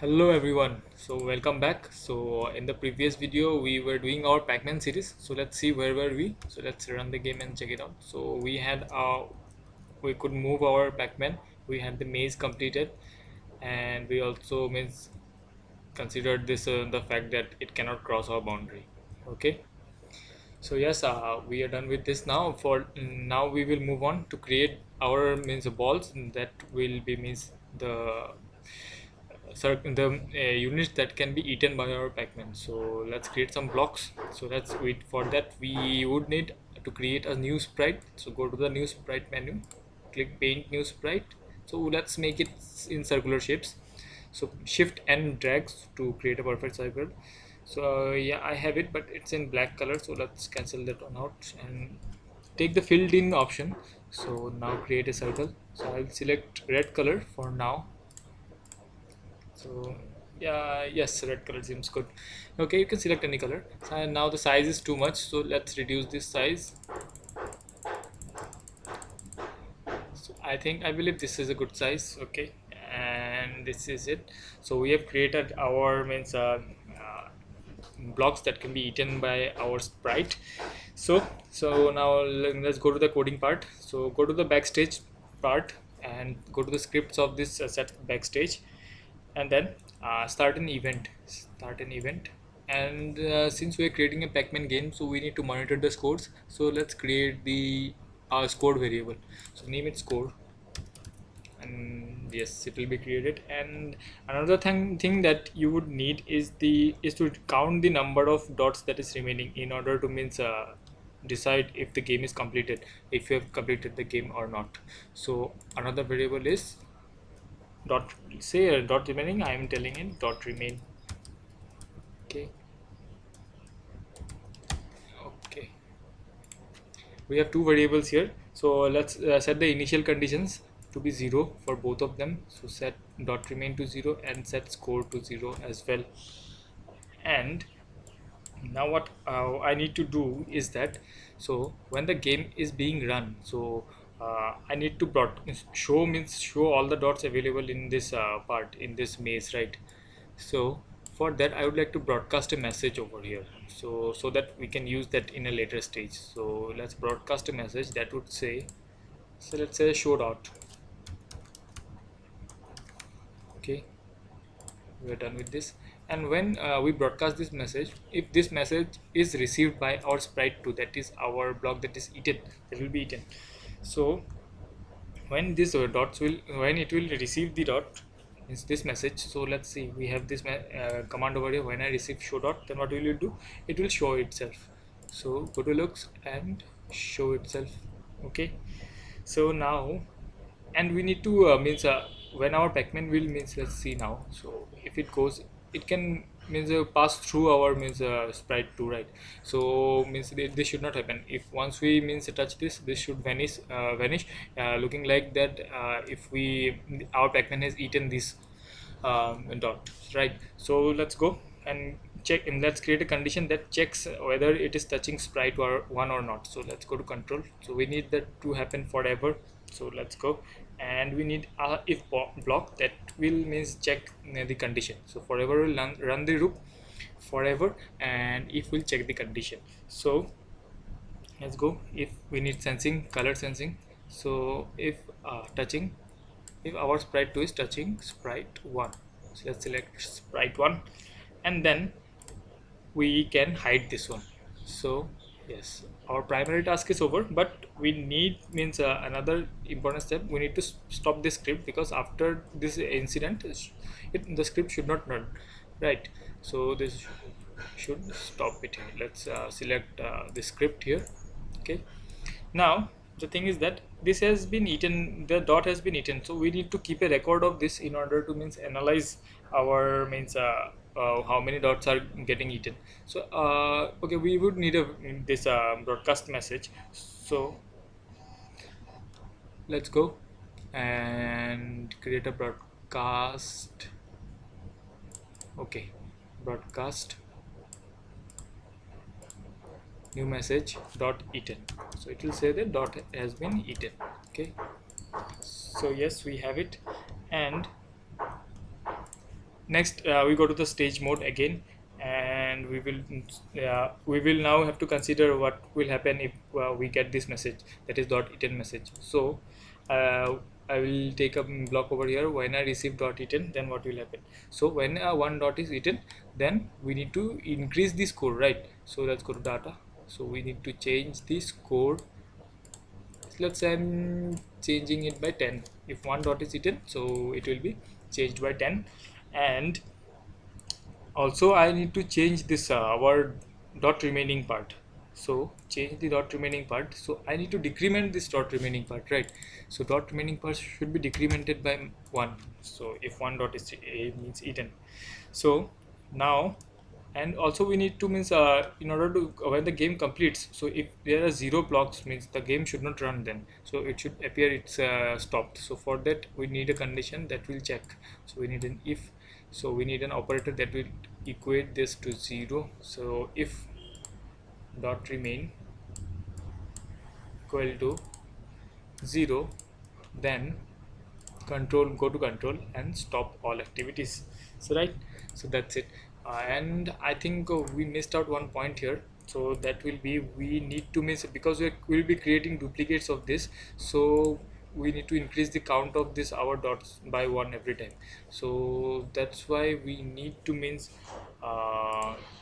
Hello everyone, so welcome back. So in the previous video we were doing our Pac-Man series. So let's see where were we. So let's run the game and check it out. So we could move our Pac-Man. We had the maze completed, and we also means considered this the fact that it cannot cross our boundary. Okay. So yes, we are done with this now. For now, we will move on to create our means balls that will be means the units that can be eaten by our Pac-Man. So let's create some blocks. So let's wait for that. We would need to create a new sprite. So go to the new sprite menu, click paint new sprite. So let's make it in circular shapes. So shift and drags to create a perfect circle. So yeah, I have it, but it's in black color. So let's cancel that one out and take the filled in option. So now create a circle. So I'll select red color for now. So yeah, yes, red color seems good. Okay, you can select any color. So now the size is too much, so let's reduce this size. So I believe this is a good size. Okay, and this is it. So we have created our means blocks that can be eaten by our sprite. So now let's go to the coding part. So go to the backstage part and go to the scripts of this set backstage, and then start an event. And since we're creating a Pac-Man game, so we need to monitor the scores. So let's create the score variable. So name it score, and yes, it will be created. And another thing that you would need is to count the number of dots that is remaining in order to means decide if the game is completed, if you have completed the game or not. So another variable is dot, say dot remaining. I am telling it dot remain. Okay. Okay, we have two variables here. So let's set the initial conditions to be 0 for both of them. So set dot remain to 0 and set score to 0 as well. And now what I need to do is that, so when the game is being run, so I need to show all the dots available in this part, in this maze, right? So for that I would like to broadcast a message over here, so that we can use that in a later stage. So let's broadcast a message that would say, so let's say show dot. Okay, we are done with this. And when we broadcast this message, if this message is received by our sprite 2, that is our block that is eaten, that will be eaten. So when this dots will, when it will receive the dot, is this message. So let's see, we have this command over here. When I receive show dot, then what will it do? It will show itself. So go to looks and show itself. Okay, so now, and we need to means when our Pac-Man will means, let's see now. So if it goes, it can means pass through our means sprite 2, right? So means this should not happen. If once we means touch this should vanish, looking like that. If we, our Pac-Man has eaten this dot, right? So let's go and check, and let's create a condition that checks whether it is touching sprite or 1 or not. So let's go to control. So we need that to happen forever. So let's go, and we need a if block that will means check the condition. So forever will run the loop forever, and if will check the condition. So let's go. If we need sensing, color sensing. So if touching, if our sprite 2 is touching sprite 1, so let's select sprite 1, and then we can hide this one. So yes, our primary task is over, but we need means another important step. We need to stop this script, because after this incident the script should not run, right? So this should stop it here. Let's select the script here. Okay, now the thing is that this has been eaten, the dot has been eaten, so we need to keep a record of this in order to means analyze our means how many dots are getting eaten. So okay, we would need a this broadcast message. So let's go and create a broadcast. Okay, broadcast new message dot eaten. So it will say that dot has been eaten. Okay, so yes, we have it. And Next, we go to the stage mode again, and we will now have to consider what will happen if we get this message, that is dot eaten message. So uh, I will take a block over here. When I receive dot eaten, then what will happen? So when one dot is eaten, then we need to increase the score, right? So let's go to data. So we need to change the score. Let's say I'm changing it by 10. If one dot is eaten, so it will be changed by 10. And also I need to change this our dot remaining part. So change the dot remaining part, so I need to decrement this dot remaining part, right? So dot remaining part should be decremented by 1. So if one dot is means eaten. So now, and also we need to means in order to when the game completes, so if there are 0 blocks, means the game should not run then, so it should appear it's stopped. So for that we need a condition that will check. So we need an if, so we need an operator that will equate this to 0. So if dot remain equal to 0, then control, go to control and stop all activities. So right, so that's it. And I think we missed out one point here. So that will be, we need to miss, because we will be creating duplicates of this, so we need to increase the count of this our dots by 1 every time. So that's why we need to means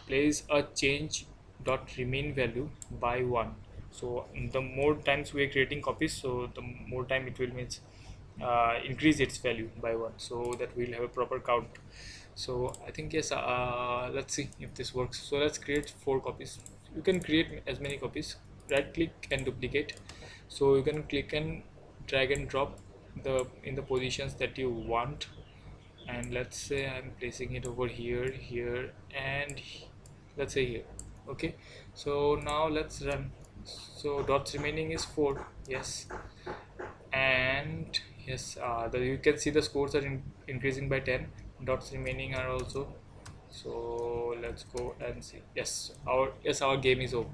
place a change dot remain value by 1. So the more times we are creating copies, so the more time it will means increase its value by 1, so that we'll have a proper count. So I think yes, let's see if this works. So let's create 4 copies. You can create as many copies. Right click and duplicate. So you can click and drag and drop the in the positions that you want. And let's say I'm placing it over here, here, and let's say here. Okay, so now let's run. So dots remaining is 4. Yes, and yes, you can see the scores are increasing by 10. Dots remaining are also. So let's go and see. Yes, our game is over.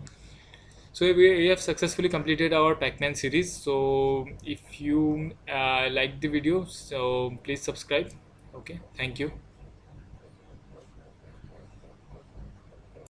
So we have successfully completed our Pac-Man series. So if you like the video, so please subscribe. Okay, thank you.